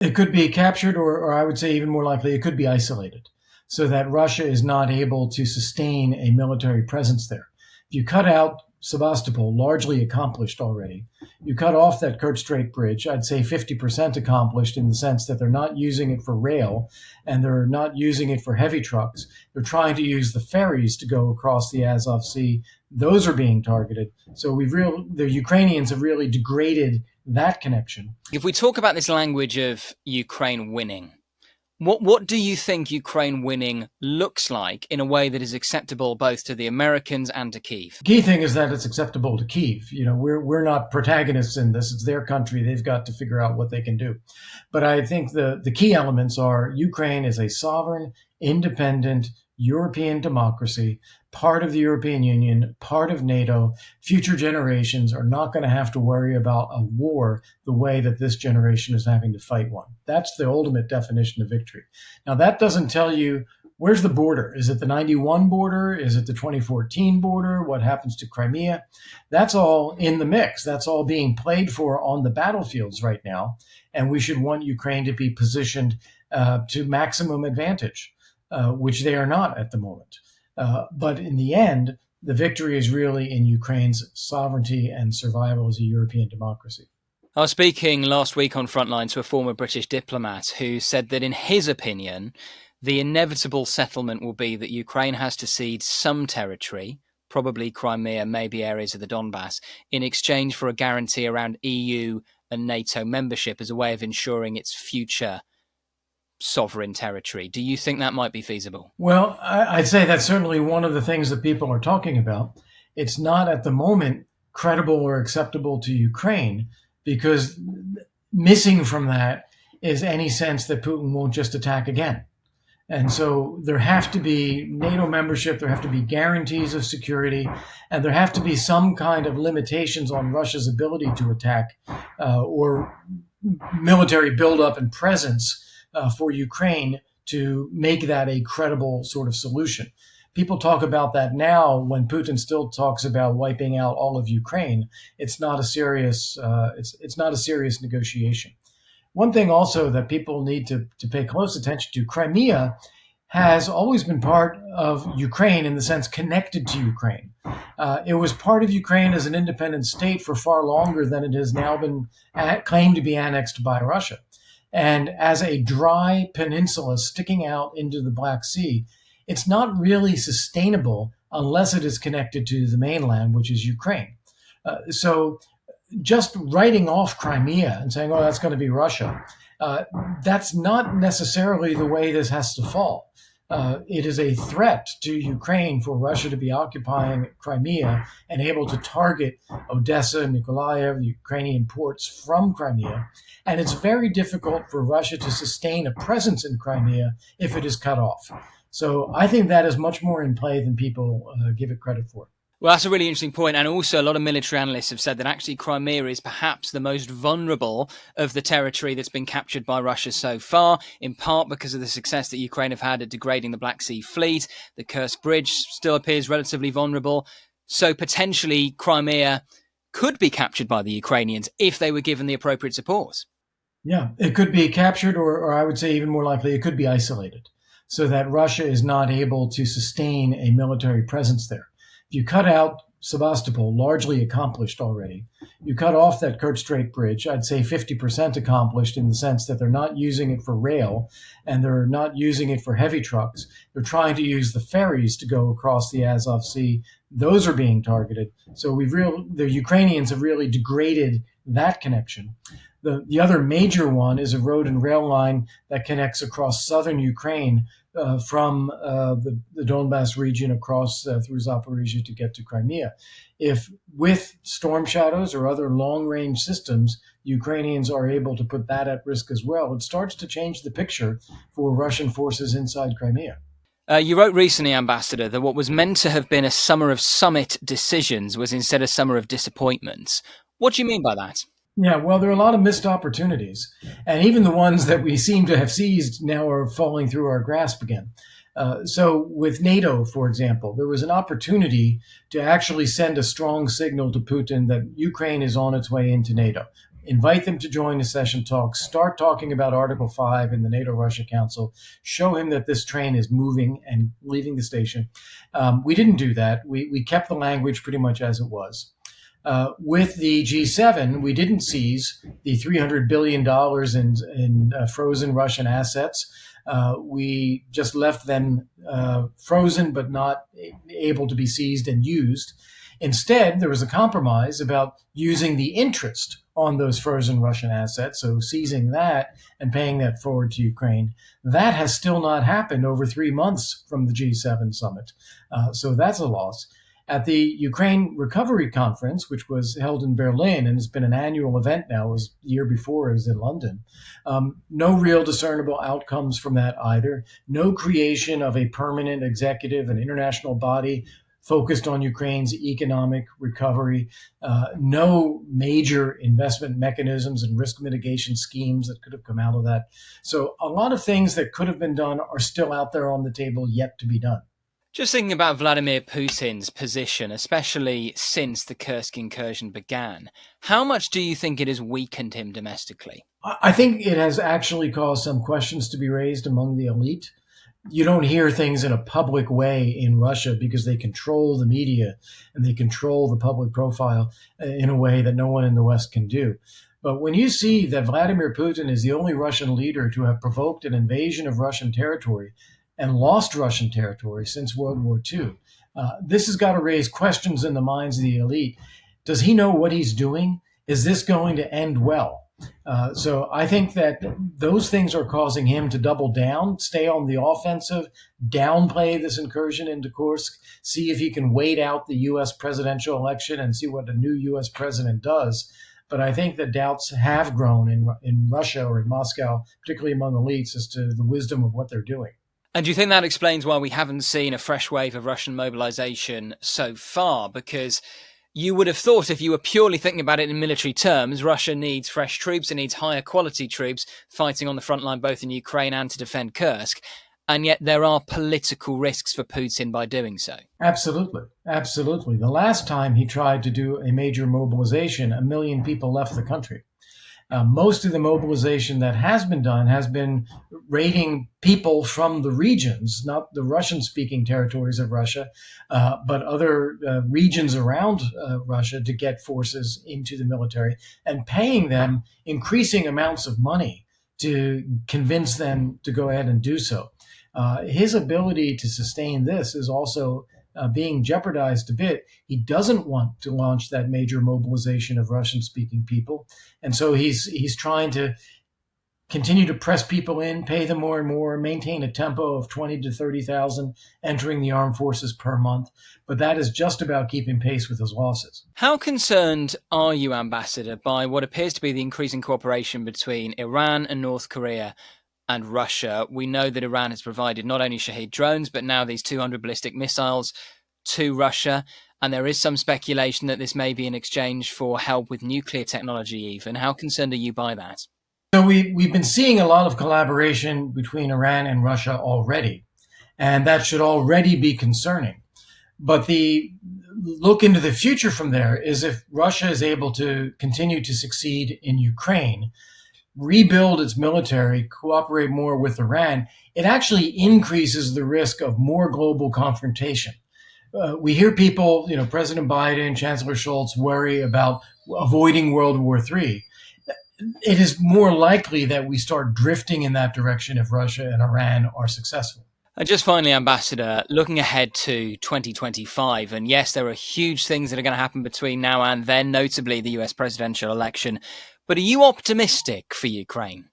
It could be captured, or I would say even more likely, it could be isolated so that Russia is not able to sustain a military presence there. If you cut out Sebastopol, largely accomplished already. You cut off that Kerch Strait Bridge, I'd say 50% accomplished in the sense that they're not using it for rail and they're not using it for heavy trucks. They're trying to use the ferries to go across the Azov Sea. Those are being targeted. So the Ukrainians have really degraded that connection. If we talk about this language of Ukraine winning, what do you think Ukraine winning looks like in a way that is acceptable both to the Americans and to Kyiv? The key thing is that it's acceptable to Kyiv. We're not protagonists in this. It's their country. They've got to figure out what they can do. But I think the key elements are Ukraine is a sovereign, independent European democracy, part of the European Union, part of NATO. Future generations are not going to have to worry about a war the way that this generation is having to fight one. That's the ultimate definition of victory. Now, that doesn't tell you where's the border. Is it the 91 border? Is it the 2014 border? What happens to Crimea? That's all in the mix. That's all being played for on the battlefields right now. And we should want Ukraine to be positioned to maximum advantage. Which they are not at the moment. But in the end, the victory is really in Ukraine's sovereignty and survival as a European democracy. I was speaking last week on Frontline to a former British diplomat who said that in his opinion, the inevitable settlement will be that Ukraine has to cede some territory, probably Crimea, maybe areas of the Donbass, in exchange for a guarantee around EU and NATO membership as a way of ensuring its future sovereign territory. Do you think that might be feasible? Well, I'd say that's certainly one of the things that people are talking about. It's not at the moment credible or acceptable to Ukraine because missing from that is any sense that Putin won't just attack again. And so there have to be NATO membership, there have to be guarantees of security, and there have to be some kind of limitations on Russia's ability to attack or military buildup and presence for Ukraine to make that a credible sort of solution. People talk about that now when Putin still talks about wiping out all of Ukraine. It's not a serious it's not a serious negotiation. One thing also that people need to pay close attention to, Crimea has always been part of Ukraine in the sense connected to Ukraine. It was part of Ukraine as an independent state for far longer than it has now been claimed to be annexed by Russia. And as a dry peninsula sticking out into the Black Sea, it's not really sustainable unless it is connected to the mainland, which is Ukraine. So just writing off Crimea and saying, oh, that's going to be Russia, that's not necessarily the way this has to fall. It is a threat to Ukraine for Russia to be occupying Crimea and able to target Odessa, Mykolaiv, the Ukrainian ports from Crimea. And it's very difficult for Russia to sustain a presence in Crimea if it is cut off. So I think that is much more in play than people give it credit for. Well, that's a really interesting point. And also a lot of military analysts have said that actually Crimea is perhaps the most vulnerable of the territory that's been captured by Russia so far, in part because of the success that Ukraine have had at degrading the Black Sea Fleet. The Kerch Bridge still appears relatively vulnerable. So potentially Crimea could be captured by the Ukrainians if they were given the appropriate support. Yeah, it could be captured, or I would say even more likely, it could be isolated so that Russia is not able to sustain a military presence there. If you cut out Sebastopol, largely accomplished already. You cut off that Kurt Strait Bridge, I'd say 50% accomplished in the sense that they're not using it for rail and they're not using it for heavy trucks. They're trying to use the ferries to go across the Azov Sea. Those are being targeted. So the Ukrainians have really degraded that connection. The other major one is a road and rail line that connects across southern Ukraine from the Donbass region across through Zaporizhia to get to Crimea. If with storm shadows or other long-range systems, Ukrainians are able to put that at risk as well, it starts to change the picture for Russian forces inside Crimea. You wrote recently, Ambassador, that what was meant to have been a summer of summit decisions was instead a summer of disappointments. What do you mean by that? Yeah, well, there are a lot of missed opportunities, and even the ones that we seem to have seized now are falling through our grasp again. So with NATO, for example, there was an opportunity to actually send a strong signal to Putin that Ukraine is on its way into NATO. invite them to join the session talks, start talking about Article 5 in the NATO-Russia Council, show him that this train is moving and leaving the station. We didn't do that. We kept the language pretty much as it was. With the G7, we didn't seize the $300 billion in frozen Russian assets. We just left them frozen but not able to be seized and used. Instead, there was a compromise about using the interest on those frozen Russian assets, so seizing that and paying that forward to Ukraine. That has still not happened over 3 months from the G7 summit. So that's a loss. At the Ukraine Recovery Conference, which was held in Berlin and has been an annual event now, it was the year before it was in London, no real discernible outcomes from that either. No creation of a permanent executive and international body focused on Ukraine's economic recovery, no major investment mechanisms and risk mitigation schemes that could have come out of that. So a lot of things that could have been done are still out there on the table yet to be done. Just thinking about Vladimir Putin's position, especially since the Kursk incursion began, how much do you think it has weakened him domestically? I think it has actually caused some questions to be raised among the elite. You don't hear things in a public way in Russia because they control the media and they control the public profile in a way that no one in the West can do. But when you see that Vladimir Putin is the only Russian leader to have provoked an invasion of Russian territory and lost Russian territory since World War II, this has got to raise questions in the minds of the elite. Does he know what he's doing? Is this going to end well? So I think that those things are causing him to double down, stay on the offensive, downplay this incursion into Kursk, see if he can wait out the U.S. presidential election and see what a new U.S. president does. But I think that doubts have grown in Russia or in Moscow, particularly among elites, as to the wisdom of what they're doing. And do you think that explains why we haven't seen a fresh wave of Russian mobilization so far? Because you would have thought, if you were purely thinking about it in military terms, Russia needs fresh troops, it needs higher quality troops fighting on the front line both in Ukraine and to defend Kursk. And yet there are political risks for Putin by doing so. Absolutely. Absolutely. The last time he tried to do a major mobilization, 1 million people left the country. Most of the mobilization that has been done has been raiding people from the regions, not the Russian-speaking territories of Russia, but other regions around Russia to get forces into the military and paying them increasing amounts of money to convince them to go ahead and do so. His ability to sustain this is also being jeopardized a bit. He doesn't want to launch that major mobilization of Russian-speaking people. And so he's trying to continue to press people in, pay them more and more, maintain a tempo of 20 to 30,000 entering the armed forces per month. But that is just about keeping pace with his losses. How concerned are you, Ambassador, by what appears to be the increasing cooperation between Iran and North Korea and Russia? We know that Iran has provided not only Shahed drones, but now these 200 ballistic missiles to Russia. And there is some speculation that this may be in exchange for help with nuclear technology even. How concerned are you by that? So we've been seeing a lot of collaboration between Iran and Russia already, and that should already be concerning. But the look into the future from there is if Russia is able to continue to succeed in Ukraine, rebuild its military, cooperate more with Iran, it actually increases the risk of more global confrontation. We hear people, President Biden, Chancellor Scholz worry about avoiding World War III. It is more likely that we start drifting in that direction if Russia and Iran are successful. And just finally, Ambassador, looking ahead to 2025, and yes, there are huge things that are going to happen between now and then, notably the US presidential election. But are you optimistic for Ukraine?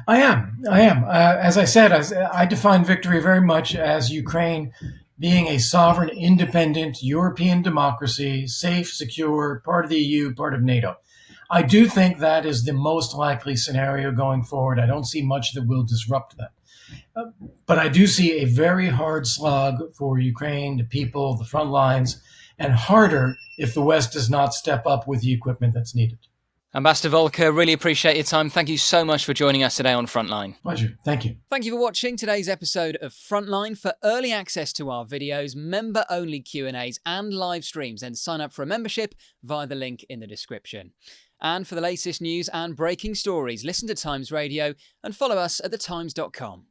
I am. As I said, I define victory very much as Ukraine being a sovereign, independent European democracy, safe, secure, part of the EU, part of NATO. I do think that is the most likely scenario going forward. I don't see much that will disrupt that. But I do see a very hard slog for Ukraine, the people, the front lines, and harder if the West does not step up with the equipment that's needed. Ambassador Volker, really appreciate your time. Thank you so much for joining us today on Frontline. Pleasure. Thank you. Thank you for watching today's episode of Frontline. For early access to our videos, member-only Q&As and live streams, then sign up for a membership via the link in the description. And for the latest news and breaking stories, listen to Times Radio and follow us at thetimes.com.